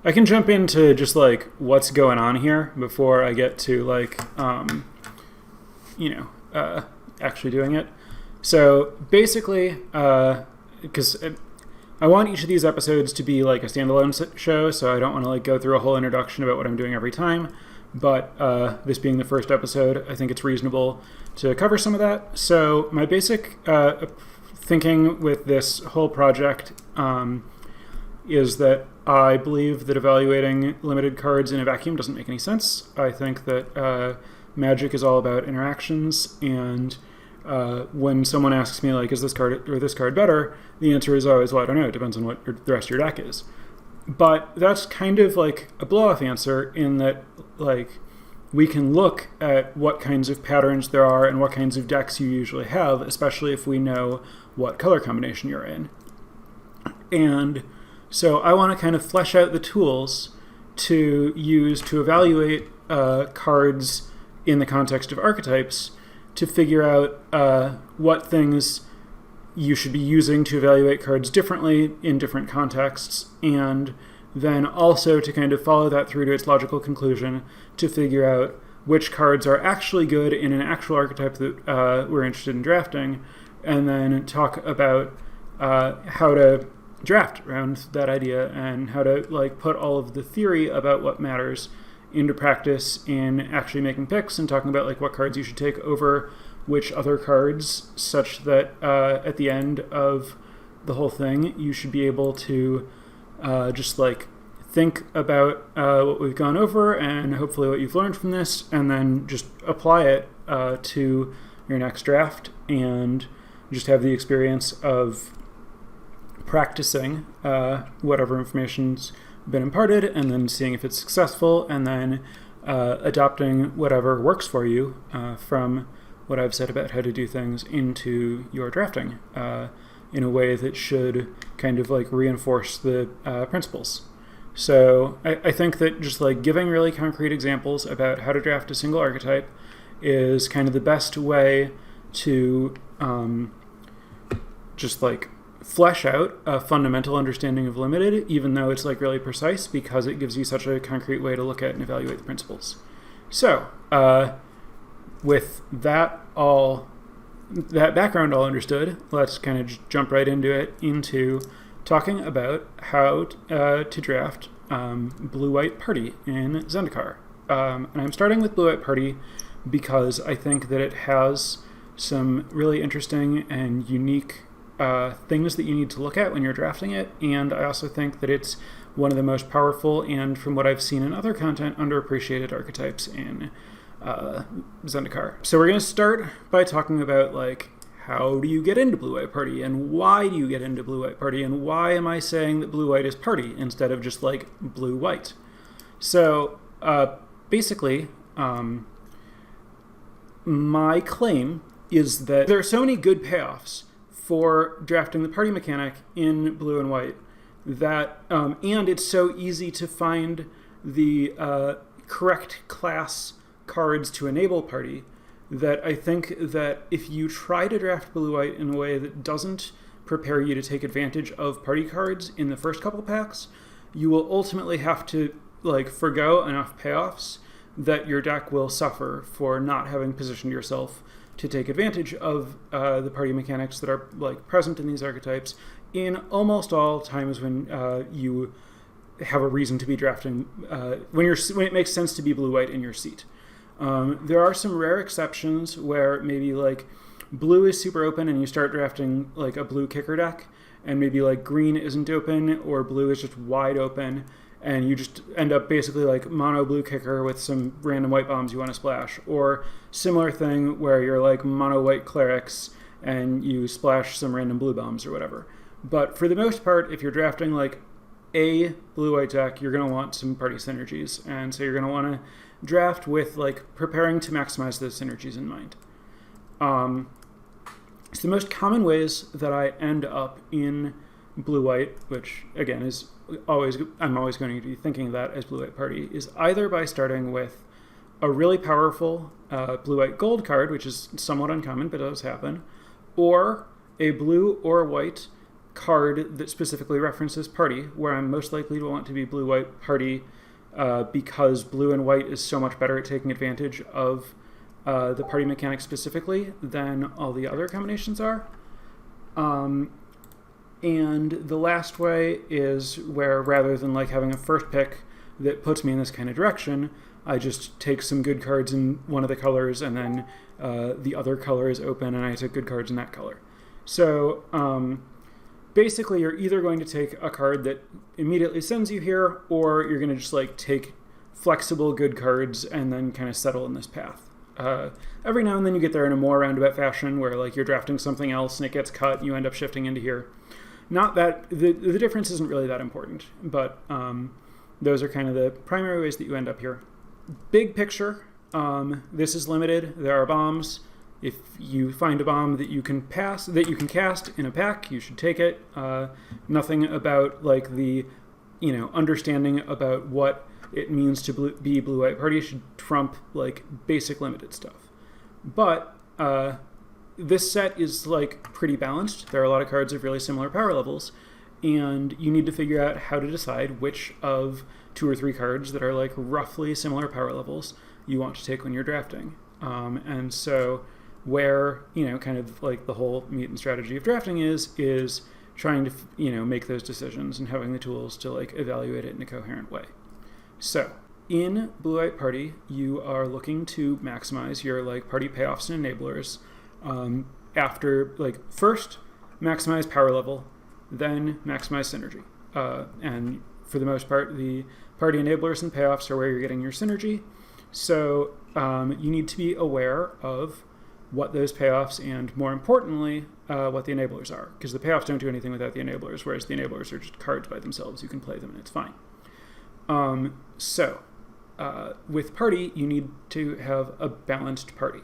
I can jump into just like what's going on here before I get to like, actually doing it. So basically, because I want each of these episodes to be like a standalone show, so I don't want to like go through a whole introduction about what I'm doing every time. But this being the first episode, I think it's reasonable to cover some of that. So my basic thinking with this whole project is that I believe that evaluating limited cards in a vacuum doesn't make any sense. I think that Magic is all about interactions, and when someone asks me, like, is this card or this card better, the answer is always, well, I don't know. It depends on what the rest of your deck is. But that's kind of like a blow-off answer in that, like, we can look at what kinds of patterns there are and what kinds of decks you usually have, especially if we know what color combination you're in. And so I want to kind of flesh out the tools to use to evaluate cards in the context of archetypes to figure out what things you should be using to evaluate cards differently in different contexts, and then also to kind of follow that through to its logical conclusion to figure out which cards are actually good in an actual archetype that we're interested in drafting, and then talk about how to draft around that idea and how to like put all of the theory about what matters into practice in actually making picks and talking about like what cards you should take over which other cards, such that at the end of the whole thing you should be able to just like think about what we've gone over and hopefully what you've learned from this, and then just apply it to your next draft and just have the experience of practicing whatever information's been imparted and then seeing if it's successful, and then adopting whatever works for you from what I've said about how to do things into your drafting in a way that should kind of like reinforce the principles. So I think that just like giving really concrete examples about how to draft a single archetype is kind of the best way to just like flesh out a fundamental understanding of limited, even though it's like really precise, because it gives you such a concrete way to look at and evaluate the principles. So with that background all understood, let's kind of jump right into talking about how to draft Blue-White Party in Zendikar. And I'm starting with Blue-White Party because I think that it has some really interesting and unique things that you need to look at when you're drafting it, and I also think that it's one of the most powerful and, from what I've seen in other content, underappreciated archetypes in Zendikar. So we're going to start by talking about like how do you get into Blue-White Party, and why do you get into Blue-White Party, and why am I saying that Blue-White is party instead of just like Blue-White? So basically, my claim is that there are so many good payoffs for drafting the party mechanic in blue and white that, and it's so easy to find the correct class cards to enable party, that I think that if you try to draft blue-white in a way that doesn't prepare you to take advantage of party cards in the first couple packs, you will ultimately have to like forgo enough payoffs that your deck will suffer for not having positioned yourself to take advantage of the party mechanics that are like present in these archetypes in almost all times when you have a reason to be drafting, when it makes sense to be blue-white in your seat. There are some rare exceptions where maybe like blue is super open and you start drafting like a blue kicker deck, and maybe like green isn't open or blue is just wide open, and you just end up basically like mono blue kicker with some random white bombs you want to splash, or similar thing where you're like mono white clerics and you splash some random blue bombs or whatever. But for the most part, if you're drafting like a blue-white deck, you're going to want some party synergies, and so you're going to want to draft with like preparing to maximize those synergies in mind. So the most common ways that I end up in blue-white, which again is I'm always going to be thinking of that as blue-white party, is either by starting with a really powerful blue-white gold card, which is somewhat uncommon but does happen, or a blue or white card that specifically references party, where I'm most likely to want to be blue-white party because blue and white is so much better at taking advantage of the party mechanic specifically than all the other combinations are. And the last way is where, rather than like having a first pick that puts me in this kind of direction, I just take some good cards in one of the colors, and then the other color is open, and I take good cards in that color. So basically, you're either going to take a card that immediately sends you here, or you're going to just like take flexible good cards and then kind of settle in this path. Every now and then you get there in a more roundabout fashion where like you're drafting something else and it gets cut, you end up shifting into here. Not that the difference isn't really that important, but those are kind of the primary ways that you end up here. Big picture, this is limited. There are bombs. If you find a bomb that you can cast in a pack, you should take it. Nothing about like the, understanding about what it means to be blue-white party should trump like basic limited stuff. But this set is like pretty balanced. There are a lot of cards of really similar power levels, and you need to figure out how to decide which of 2 or 3 cards that are like roughly similar power levels you want to take when you're drafting. And so where, kind of like the whole meat and strategy of drafting is trying to, make those decisions and having the tools to like evaluate it in a coherent way. So in Blue-White Party, you are looking to maximize your like party payoffs and enablers after like first maximize power level, then maximize synergy. And for the most part, the party enablers and payoffs are where you're getting your synergy. So you need to be aware of what those payoffs and, more importantly, what the enablers are. Because the payoffs don't do anything without the enablers, whereas the enablers are just cards by themselves. You can play them and it's fine. With party, you need to have a balanced party,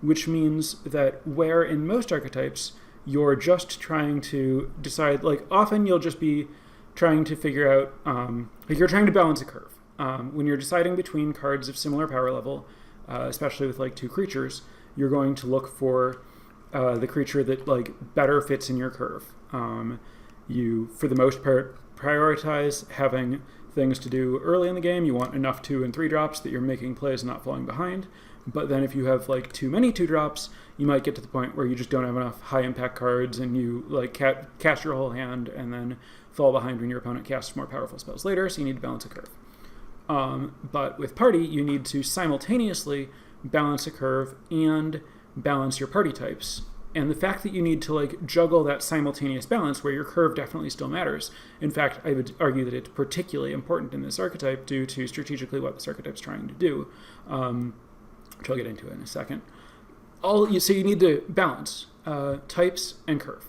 which means that where in most archetypes, you're just trying to decide, like often you'll just be trying to figure out, like you're trying to balance a curve. When you're deciding between cards of similar power level, especially with like 2 creatures, you're going to look for the creature that like better fits in your curve. You, for the most part, prioritize having things to do early in the game. You want enough 2 and 3 drops that you're making plays and not falling behind. But then if you have like too many 2 drops, you might get to the point where you just don't have enough high impact cards and you like cast your whole hand and then fall behind when your opponent casts more powerful spells later, so you need to balance a curve. But with party, you need to simultaneously balance a curve and balance your party types. And the fact that you need to like juggle that simultaneous balance where your curve definitely still matters. In fact, I would argue that it's particularly important in this archetype due to strategically what this archetype's trying to do, which I'll get into in a second. So you need to balance types and curve.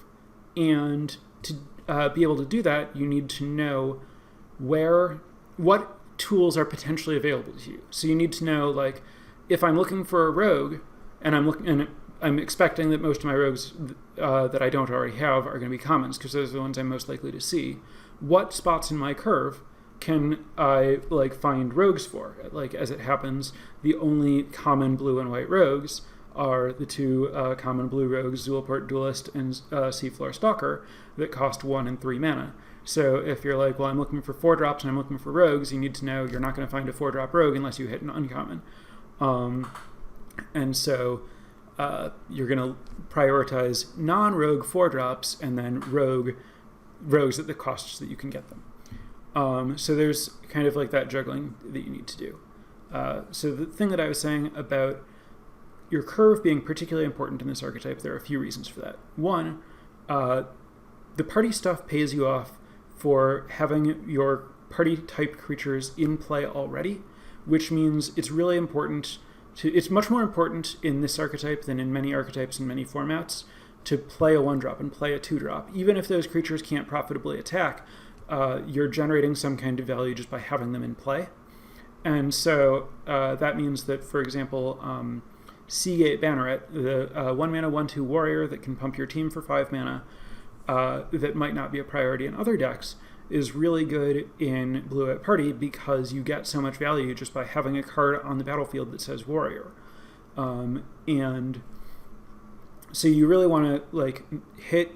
And to be able to do that, you need to know what tools are potentially available to you. So you need to know, like, if I'm looking for a rogue, and I'm expecting that most of my rogues that I don't already have are going to be commons, because those are the ones I'm most likely to see. What spots in my curve can I like find rogues for? Like, as it happens, the only common blue and white rogues are the 2 common blue rogues, Zulaport Duelist and Seafloor Stalker, that cost 1 and 3 mana. So if you're like, well, I'm looking for 4 drops and I'm looking for rogues, you need to know you're not going to find a 4-drop rogue unless you hit an uncommon. And so you're going to prioritize non-rogue 4-drops and then rogues at the costs that you can get them. So there's kind of like that juggling that you need to do. So the thing that I was saying about your curve being particularly important in this archetype, there are a few reasons for that. One, the party stuff pays you off for having your party type creatures in play already, which means it's really important it's much more important in this archetype than in many archetypes and many formats to play a 1-drop and play a 2-drop. Even if those creatures can't profitably attack, you're generating some kind of value just by having them in play. And so that means that, for example, Seagate Banneret, the 1-mana 1/2 warrior that can pump your team for 5 mana, that might not be a priority in other decks, is really good in Blue-White Party because you get so much value just by having a card on the battlefield that says warrior. And So you really want to like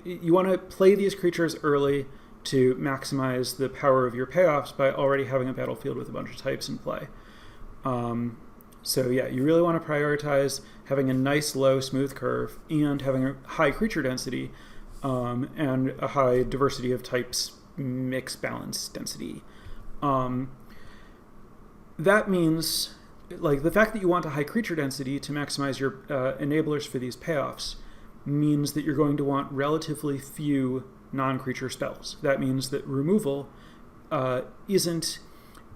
you want to play these creatures early to maximize the power of your payoffs by already having a battlefield with a bunch of types in play. So yeah, you really want to prioritize having a nice, low, smooth curve and having a high creature density and a high diversity of types mix balance density. That means, like, the fact that you want a high creature density to maximize your enablers for these payoffs means that you're going to want relatively few non-creature spells. That means that removal isn't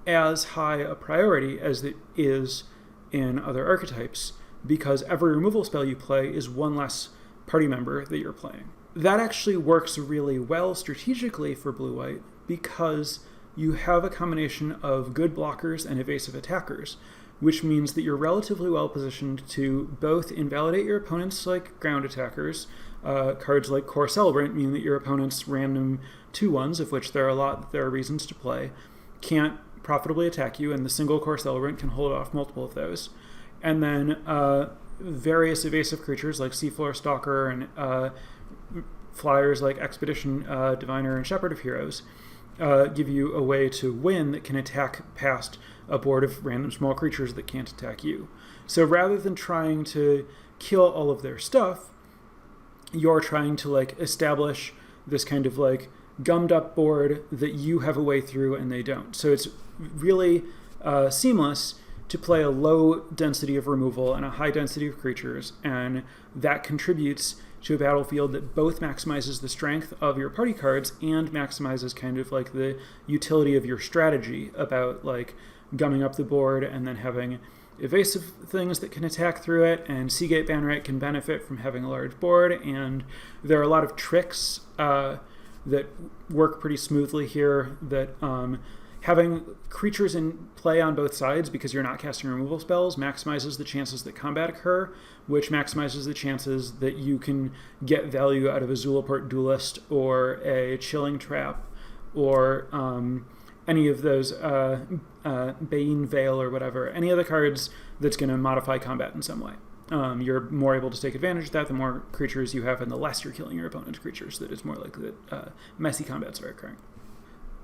as high a priority as it is in other archetypes, because every removal spell you play is one less party member that you're playing. That actually works really well strategically for blue-white because you have a combination of good blockers and evasive attackers, which means that you're relatively well positioned to both invalidate your opponent's like ground attackers. Cards like Core Celebrant mean that your opponent's random 2/1s, of which there are a lot that there are reasons to play, can't profitably attack you, and the single Core Celebrant can hold off multiple of those. And then various evasive creatures like Seafloor Stalker and flyers like Expedition Diviner and Shepherd of Heroes give you a way to win that can attack past a board of random small creatures that can't attack you. So rather than trying to kill all of their stuff, you're trying to like establish this kind of like gummed up board that you have a way through and they don't. So it's really seamless to play a low density of removal and a high density of creatures, and that contributes to a battlefield that both maximizes the strength of your party cards and maximizes kind of like the utility of your strategy about like gumming up the board and then having evasive things that can attack through it, and Seagate Bannerite can benefit from having a large board, and there are a lot of tricks that work pretty smoothly here, that having creatures in play on both sides because you're not casting removal spells maximizes the chances that combat occur, which maximizes the chances that you can get value out of a Zulaport Duelist or a Chilling Trap or any of those Bane Veil or whatever, any of the cards that's going to modify combat in some way. You're more able to take advantage of that the more creatures you have and the less you're killing your opponent's creatures, that it's more likely that messy combats are occurring.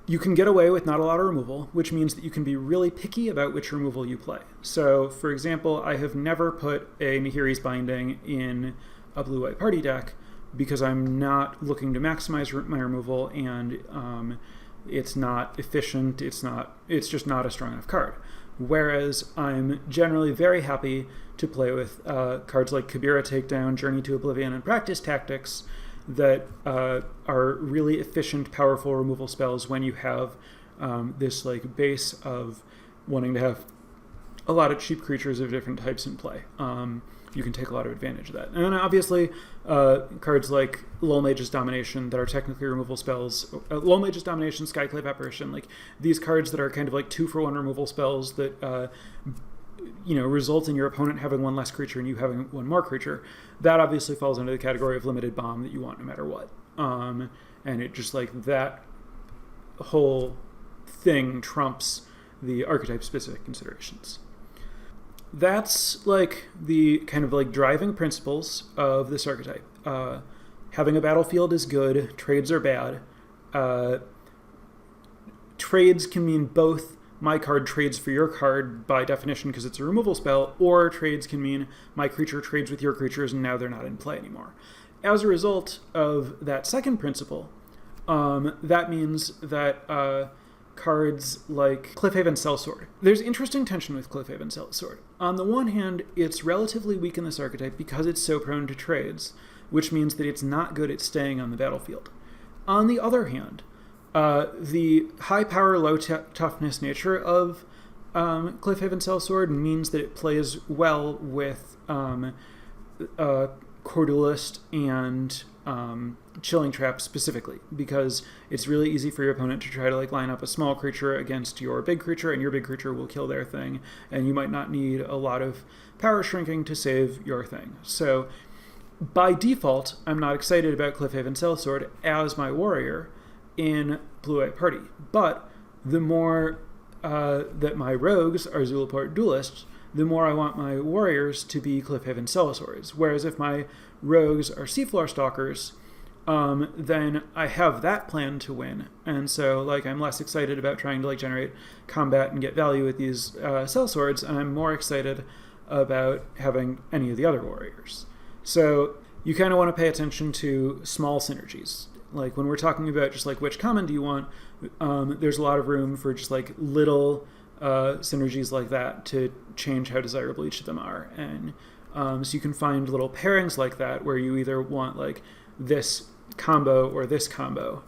You can get away with not a lot of removal, which means that you can be really picky about which removal you play. So, for example, I have never put a Nahiri's Binding in a blue-white party deck because I'm not looking to maximize my removal, and it's not efficient, it's just not a strong enough card. Whereas I'm generally very happy to play with cards like Kabira Takedown, Journey to Oblivion, and Practice Tactics that are really efficient, powerful removal spells when you have this like base of wanting to have a lot of cheap creatures of different types in play. You can take a lot of advantage of that. And then obviously cards like Lull Mage's Domination that are technically removal spells, Lull Mage's Domination, Skyclave Apparition, like these cards that are kind of like 2-for-1 removal spells that result in your opponent having one less creature and you having one more creature. That obviously falls into the category of limited bomb that you want no matter what. And it just like that whole thing trumps the archetype-specific considerations. That's like the kind of like driving principles of this archetype. Having a battlefield is good, trades are bad. Trades can mean both my card trades for your card by definition because it's a removal spell, or trades can mean my creature trades with your creatures and now they're not in play anymore. As a result of that second principle, that means that cards like Cliffhaven Sellsword. There's interesting tension with Cliffhaven Sellsword. On the one hand, it's relatively weak in this archetype because it's so prone to trades, which means that it's not good at staying on the battlefield. On the other hand, the high power, low toughness nature of Cliffhaven Sellsword means that it plays well with Cordulist and Chilling Trap specifically, because it's really easy for your opponent to try to like line up a small creature against your big creature, and your big creature will kill their thing, and you might not need a lot of power shrinking to save your thing. So by default, I'm not excited about Cliffhaven Sellsword as my warrior in blue-white party, but the more that my rogues are Zulaport Duelists, the more I want my warriors to be Cliffhaven Sellswords. Whereas if my rogues are Seafloor Stalkers, then I have that plan to win. And so, like, I'm less excited about trying to, like, generate combat and get value with these sellswords, and I'm more excited about having any of the other warriors. So you kind of want to pay attention to small synergies. Like, when we're talking about just, like, which common do you want, there's a lot of room for just, like, little synergies like that to change how desirable each of them are. And so you can find little pairings like that where you either want, like, this combo or this combo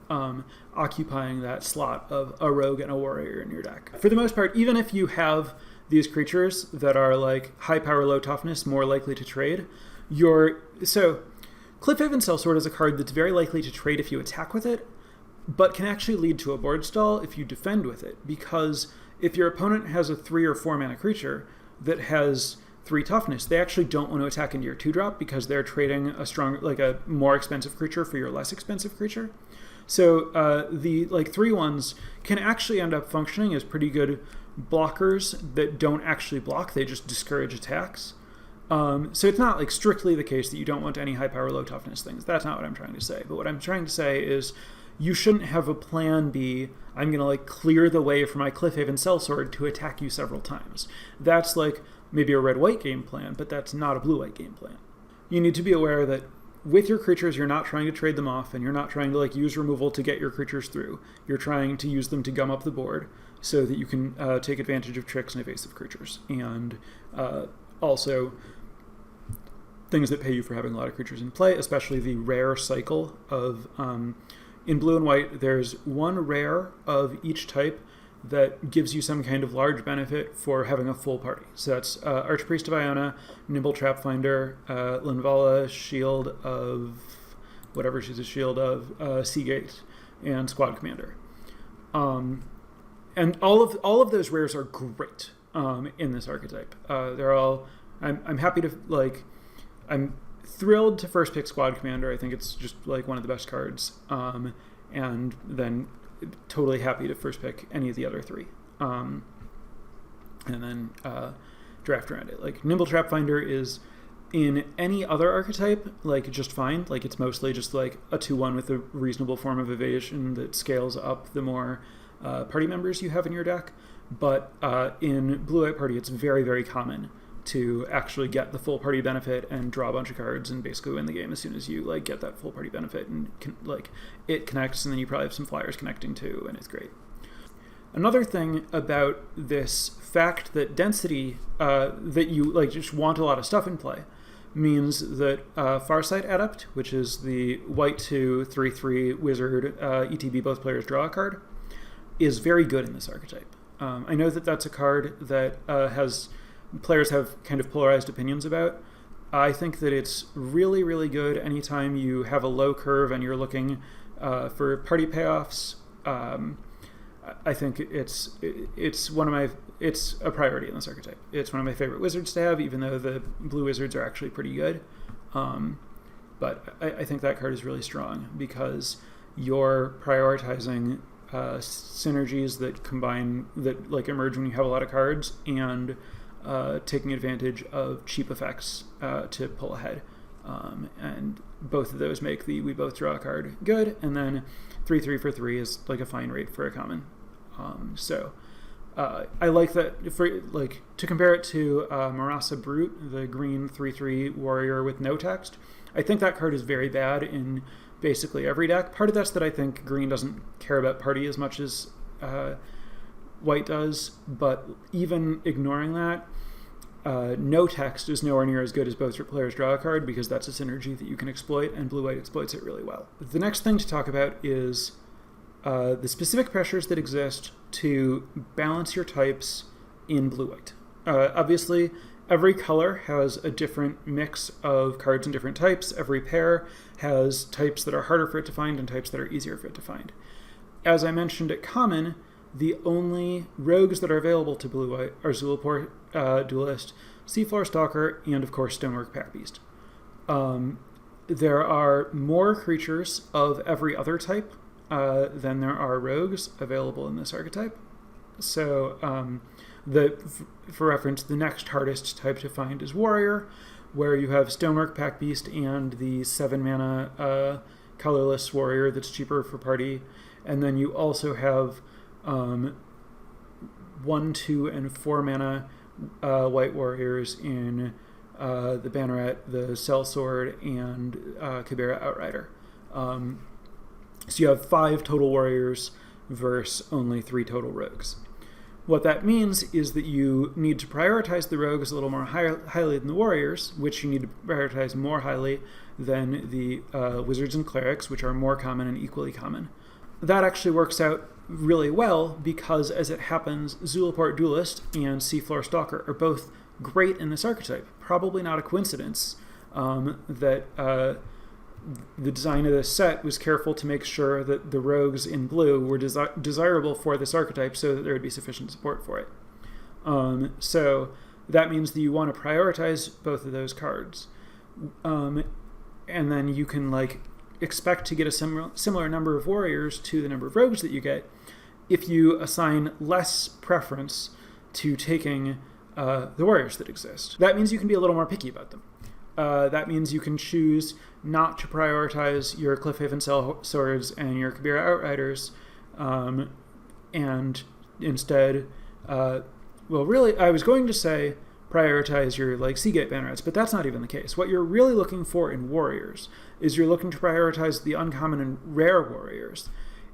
occupying that slot of a rogue and a warrior in your deck. For the most part, even if you have these creatures that are, like, high power, low toughness, more likely to trade, so Cliffhaven Sellsword is a card that's very likely to trade if you attack with it, but can actually lead to a board stall if you defend with it, because if your opponent has a 3 or 4 mana creature that has 3 toughness, they actually don't want to attack into your 2-drop because they're trading a more expensive creature for your less expensive creature. So the 3/1s can actually end up functioning as pretty good blockers that don't actually block, they just discourage attacks. So it's not, like, strictly the case that you don't want any high power, low toughness things. That's not what I'm trying to say. But what I'm trying to say is you shouldn't have a plan B, I'm going to, like, clear the way for my Cliffhaven Sellsword to attack you several times. That's, like, maybe a red-white game plan, but that's not a blue-white game plan. You need to be aware that with your creatures, you're not trying to trade them off, and you're not trying to, like, use removal to get your creatures through. You're trying to use them to gum up the board so that you can take advantage of tricks and evasive creatures. And also things that pay you for having a lot of creatures in play, especially the rare cycle of... in blue and white, there's one rare of each type that gives you some kind of large benefit for having a full party. So that's Archpriest of Iona, Nimble Trapfinder, Linvala, Shield of... whatever she's a shield of, Seagate, and Squad Commander. And all of those rares are great in this archetype. They're all... I'm happy to, like... I'm thrilled to first pick Squad Commander. I think it's just, like, one of the best cards. And then totally happy to first pick any of the other 3. And then draft around it. Like, Nimble Trapfinder is, in any other archetype, like, just fine. Like, it's mostly just, like, a 2/1 with a reasonable form of evasion that scales up the more party members you have in your deck. But in Blue-White Party, it's very, very common to actually get the full party benefit and draw a bunch of cards and basically win the game as soon as you, like, get that full party benefit, and it connects, and then you probably have some flyers connecting too, and it's great. Another thing about this fact that density, that you, like, just want a lot of stuff in play, means that Farsight Adept, which is the white 2 3/3 wizard, ETB both players draw a card, is very good in this archetype. I know that that's a card that players have kind of polarized opinions about. I think that it's really, really good anytime you have a low curve and you're looking for party payoffs. I think it's a priority in this archetype. It's one of my favorite wizards to have, even though the blue wizards are actually pretty good. But I think that card is really strong because you're prioritizing synergies that like emerge when you have a lot of cards, and taking advantage of cheap effects to pull ahead. And both of those make the we both draw a card good, and then 3/3 for 3 is, like, a fine rate for a common. So I like that. For, like, to compare it to Marasa Brute, the green 3/3 warrior with no text, I think that card is very bad in basically every deck. Part of that's that I think green doesn't care about party as much as white does, but even ignoring that, no text is nowhere near as good as both players draw a card, because that's a synergy that you can exploit, and blue-white exploits it really well. The next thing to talk about is the specific pressures that exist to balance your types in blue-white. Obviously, every color has a different mix of cards and different types. Every pair has types that are harder for it to find and types that are easier for it to find. As I mentioned at common, the only rogues that are available to blue-white are Zulaport Duelist, Seafloor Stalker, and of course Stonework Packbeast. There are more creatures of every other type than there are rogues available in this archetype. So For reference, the next hardest type to find is Warrior, where you have Stonework Pack Beast and the 7 mana colorless Warrior that's cheaper for party. And then you also have 1, 2, and 4 mana White Warriors in the Banneret, the Sellsword, and Kibera Outrider. So you have 5 total Warriors versus only 3 total Rogues. What that means is that you need to prioritize the Rogues a little more highly than the Warriors, which you need to prioritize more highly than the Wizards and Clerics, which are more common and equally common. That actually works out really well because, as it happens, Zulaport Duelist and Seafloor Stalker are both great in this archetype. Probably not a coincidence that the design of this set was careful to make sure that the Rogues in blue were desirable for this archetype so that there would be sufficient support for it. So that means that you want to prioritize both of those cards. And then you can expect to get a similar number of Warriors to the number of Rogues that you get if you assign less preference to taking the Warriors that exist. That means you can be a little more picky about them. That means you can choose not to prioritize your Cliffhaven Sellswords and your Kibera Outriders, and instead, I was going to say prioritize your Seagate Bannerets, but that's not even the case. What you're really looking for in Warriors is you're looking to prioritize the uncommon and rare Warriors,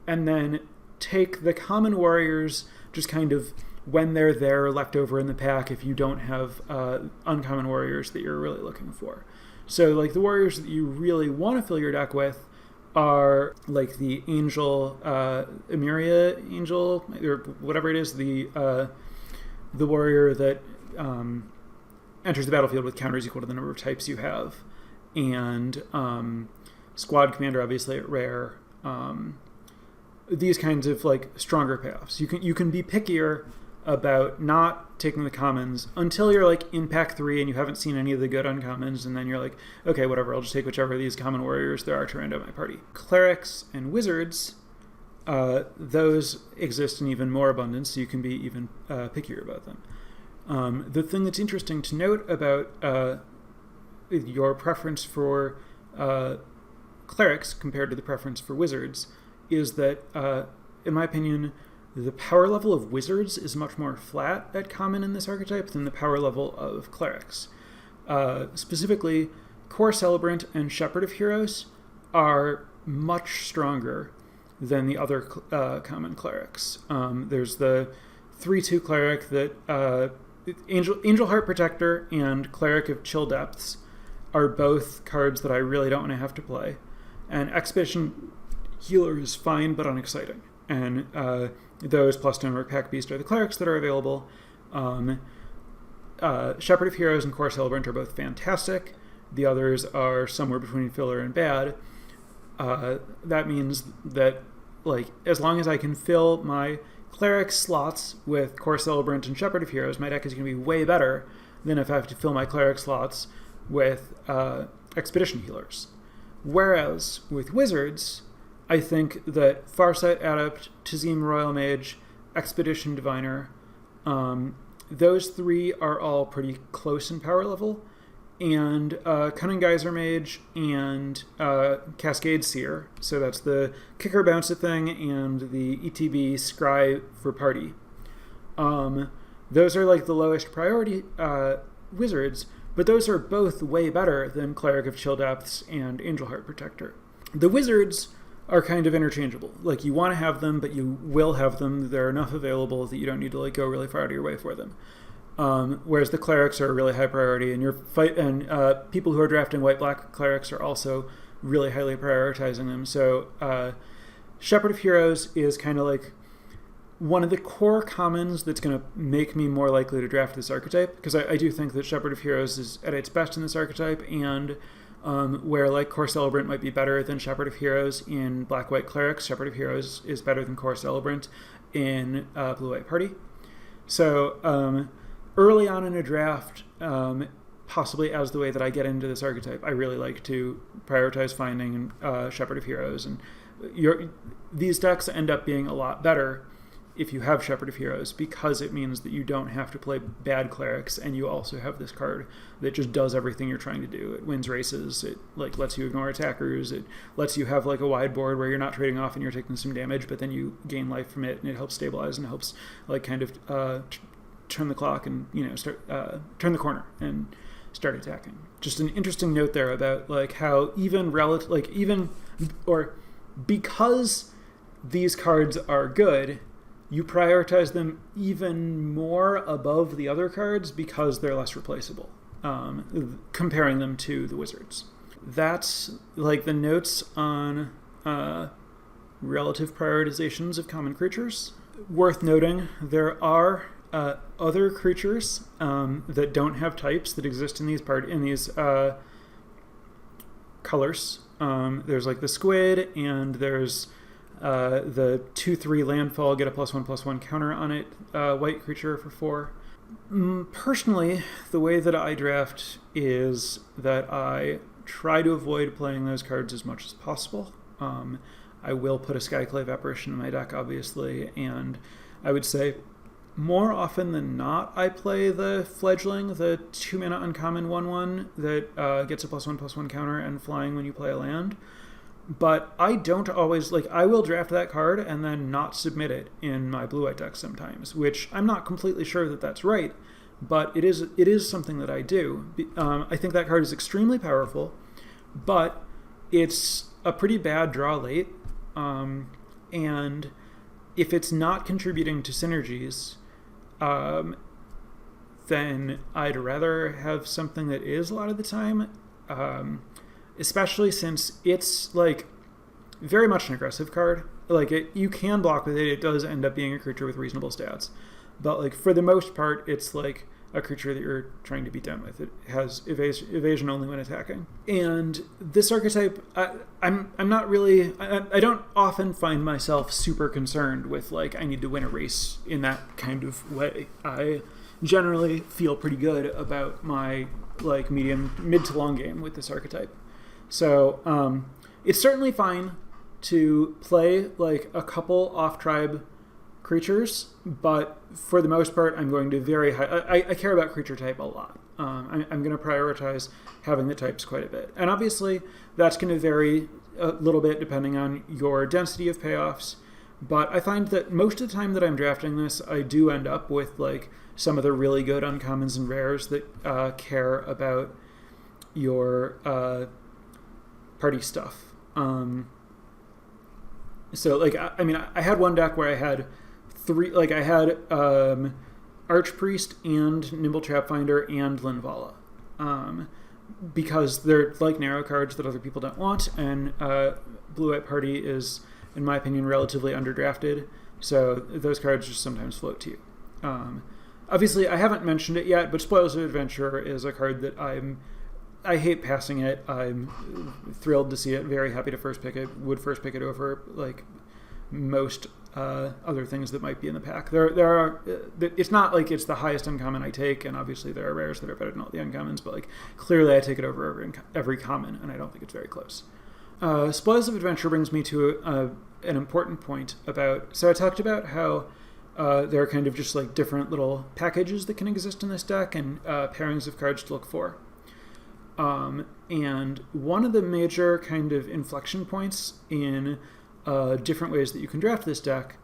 and then take the common Warriors just kind of when they're there left over in the pack if you don't have uncommon Warriors that you're really looking for. So the Warriors that you really want to fill your deck with are the Angel, Emeria Angel, or whatever it is, the Warrior that enters the battlefield with counters equal to the number of types you have, and Squad Commander, obviously at rare. These kinds of stronger payoffs. You can be pickier about not taking the commons until you're in pack 3 and you haven't seen any of the good uncommons, and then you're okay, whatever, I'll just take whichever of these common Warriors there are to round out my party. Clerics and Wizards, those exist in even more abundance, so you can be even pickier about them. The thing that's interesting to note about your preference for Clerics compared to the preference for Wizards is that, in my opinion, the power level of Wizards is much more flat at common in this archetype than the power level of Clerics. Specifically, Core Celebrant and Shepherd of Heroes are much stronger than the other common Clerics. There's the 3/2 Cleric that Angel Heart Protector and Cleric of Chill Depths are both cards that I really don't want to have to play. And Expedition Healer is fine but unexciting. And those plus Stonework Pack Beast are the Clerics that are available. Shepherd of Heroes and Core Celebrant are both fantastic. The others are somewhere between filler and bad. That means that as long as I can fill my Cleric slots with Core Celebrant and Shepherd of Heroes, my deck is going to be way better than if I have to fill my Cleric slots with Expedition Healers. Whereas with Wizards, I think that Farsight Adept, Tazim Royal Mage, Expedition Diviner, those 3 are all pretty close in power level, and Cunning Geyser Mage and Cascade Seer, so that's the Kicker Bounce thing and the ETB Scry for party. Those are the lowest priority Wizards, but those are both way better than Cleric of Chill Depths and Angel Heart Protector. The Wizards are kind of interchangeable. You want to have them, but you will have them. There are enough available that you don't need to go really far out of your way for them. Whereas the Clerics are a really high priority, and people who are drafting white-black Clerics are also really highly prioritizing them. So Shepherd of Heroes is kind of one of the core commons that's going to make me more likely to draft this archetype, because I do think that Shepherd of Heroes is at its best in this archetype, and where Core Celebrant might be better than Shepherd of Heroes in Black-White Clerics, Shepherd of Heroes is better than Core Celebrant in Blue-White Party. So early on in a draft, possibly as the way that I get into this archetype, I really like to prioritize finding Shepherd of Heroes, and these decks end up being a lot better if you have Shepherd of Heroes, because it means that you don't have to play bad clerics, and you also have this card that just does everything you're trying to do. It wins races, it like lets you ignore attackers, it lets you have like a wide board where you're not trading off and you're taking some damage, but then you gain life from it, and it helps stabilize and helps like kind of turn the clock and start turn the corner and start attacking. Just an interesting note there about like how because these cards are good, you prioritize them even more above the other cards because they're less replaceable, comparing them to the wizards. That's like the notes on relative prioritizations of common creatures. Worth noting, there are other creatures that don't have types that exist in these colors. There's like the squid, and there's the 2/3 landfall, get a +1/+1 counter on it, white creature for 4. Personally, the way that I draft is that I try to avoid playing those cards as much as possible. I will put a Skyclave Apparition in my deck, obviously, and I would say more often than not, I play the Fledgling, the 2-mana uncommon 1/1 that gets a +1/+1 counter and flying when you play a land. But I don't always, I will draft that card and then not submit it in my blue-white deck sometimes, which I'm not completely sure that that's right, but it is something that I do. I think that card is extremely powerful, but it's a pretty bad draw late, and if it's not contributing to synergies, then I'd rather have something that is a lot of the time, especially since it's very much an aggressive card. You can block with it. It does end up being a creature with reasonable stats, but for the most part, it's a creature that you're trying to beat down with. It has evasion only when attacking. And this archetype, I'm not really, I don't often find myself super concerned with I need to win a race in that kind of way. I generally feel pretty good about my mid to long game with this archetype. So it's certainly fine to play a couple off-tribe creatures, but for the most part, I'm going to very high. I care about creature type a lot. I'm going to prioritize having the types quite a bit, and obviously that's going to vary a little bit depending on your density of payoffs. But I find that most of the time that I'm drafting this, I do end up with some of the really good uncommons and rares that care about your party stuff. So I had one deck where I had 3, I had Archpriest and Nimble Trapfinder and Linvala, because they're narrow cards that other people don't want, and Blue-White Party is, in my opinion, relatively underdrafted, so those cards just sometimes float to you. Obviously, I haven't mentioned it yet, but Spoils of Adventure is a card that I hate passing it. I'm thrilled to see it, very happy to first pick it, would first pick it over most other things that might be in the pack. There are. It's not it's the highest uncommon I take, and obviously there are rares that are better than all the uncommons. But clearly, I take it over every common, and I don't think it's very close. Spoils of Adventure brings me to an important point about. So I talked about how there are kind of just different little packages that can exist in this deck and pairings of cards to look for. And one of the major kind of inflection points in different ways that you can draft this deck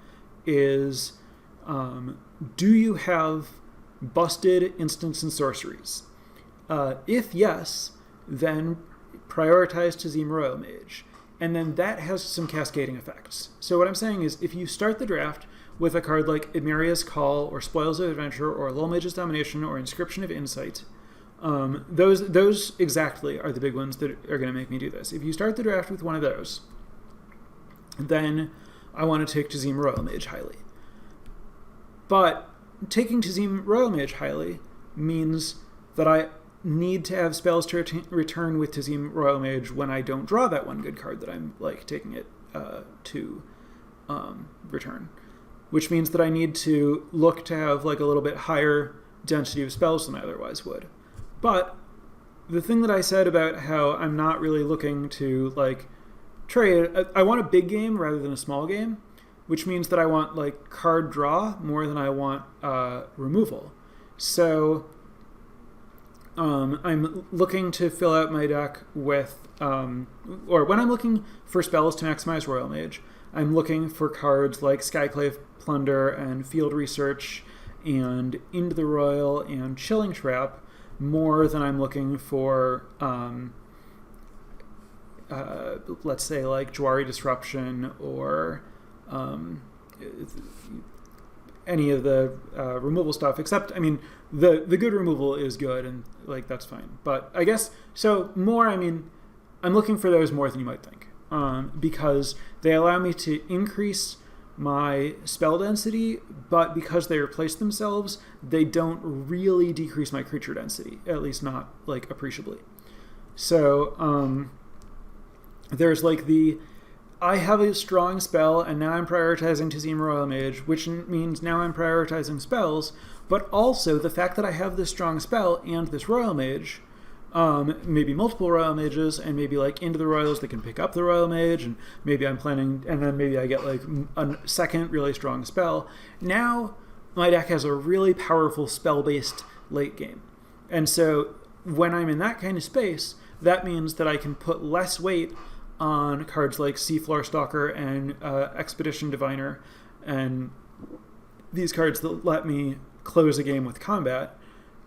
is, do you have busted instants and sorceries? If yes, then prioritize Tazim Royal Mage. And then that has some cascading effects. So what I'm saying is, if you start the draft with a card like Emeria's Call or Spoils of Adventure or Lull Mage's Domination or Inscription of Insight, those exactly are the big ones that are going to make me do this. If you start the draft with one of those, then I want to take Tazim Royal Mage highly. But taking Tazim Royal Mage highly means that I need to have spells to return with Tazim Royal Mage when I don't draw that one good card that I'm taking it to return, which means that I need to look to have a little bit higher density of spells than I otherwise would. But the thing that I said about how I'm not really looking to trade, I want a big game rather than a small game. which means that I want like card draw more than I want removal. So I'm looking to fill out my deck with, or when I'm looking for spells to maximize Royal Mage, I'm looking for cards like Skyclave Plunder and Field Research and Into the Royal and Chilling Trap more than I'm looking for, let's say, like Jwari Disruption or any of the removal stuff, except, I mean, the good removal is good, and like that's fine. But I guess, so more, I mean, I'm looking for those more than you might think, because they allow me to increase my spell density, but because they replace themselves, they don't really decrease my creature density, at least not like appreciably. So there's like I have a strong spell, and now I'm prioritizing Tazim Royal Mage, which means now I'm prioritizing spells, but also the fact that I have this strong spell and this Royal Mage, maybe multiple Royal Mages, and maybe like Into the Royals that can pick up the Royal Mage, and maybe I'm planning, and then maybe I get like a second really strong spell. Now my deck has a really powerful spell-based late game. And so when I'm in that kind of space, that means that I can put less weight on cards like Seafloor Stalker and Expedition Diviner, and these cards that let me close a game with combat,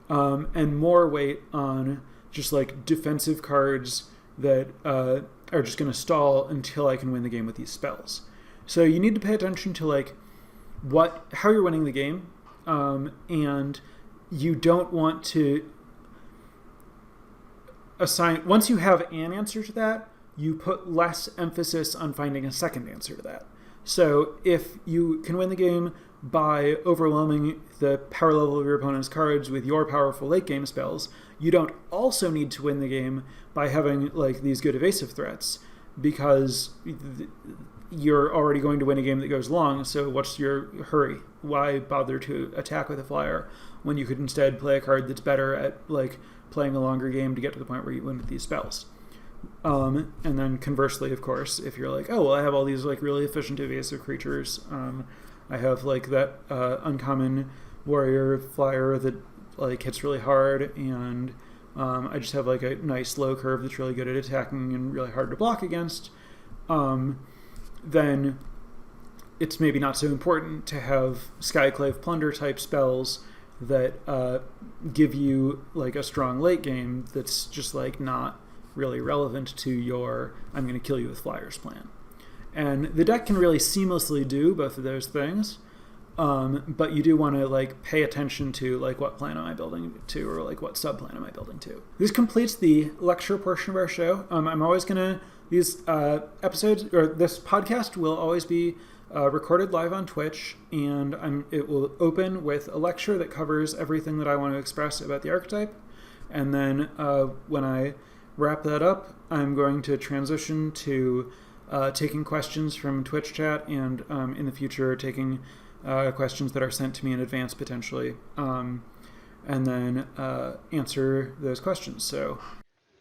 and more weight on just like defensive cards that are just going to stall until I can win the game with these spells. So you need to pay attention to like how you're winning the game, and you don't want to assign, once you have an answer to that, you put less emphasis on finding a second answer to that. So if you can win the game by overwhelming the power level of your opponent's cards with your powerful late game spells, you don't also need to win the game by having like these good evasive threats, because you're already going to win a game that goes long, so what's your hurry? Why bother to attack with a flyer when you could instead play a card that's better at like playing a longer game to get to the point where you win with these spells? And then conversely, of course, if you're like, oh, well, I have all these like really efficient evasive creatures, I have like that uncommon warrior flyer that like hits really hard, and I just have like a nice low curve that's really good at attacking and really hard to block against, then it's maybe not so important to have Skyclave Plunder type spells that give you like a strong late game that's just like not really relevant to your I'm going to kill you with flyers plan. And the deck can really seamlessly do both of those things, but you do want to like pay attention to like what plan am I building to, or like what sub plan am I building to. This completes the lecture portion of our show. I'm always gonna, these episodes, or this podcast will always be recorded live on Twitch, and it will open with a lecture that covers everything that I want to express about the archetype, and then when I wrap that up, I'm going to transition to taking questions from Twitch chat, and in the future taking questions that are sent to me in advance potentially, and then answer those questions. So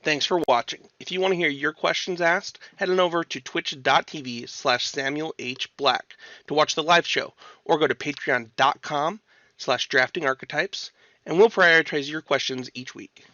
thanks for watching. If you want to hear your questions asked, head on over to twitch.tv/Samuel H. Black to watch the live show, or go to patreon.com/draftingarchetypes, and we'll prioritize your questions each week.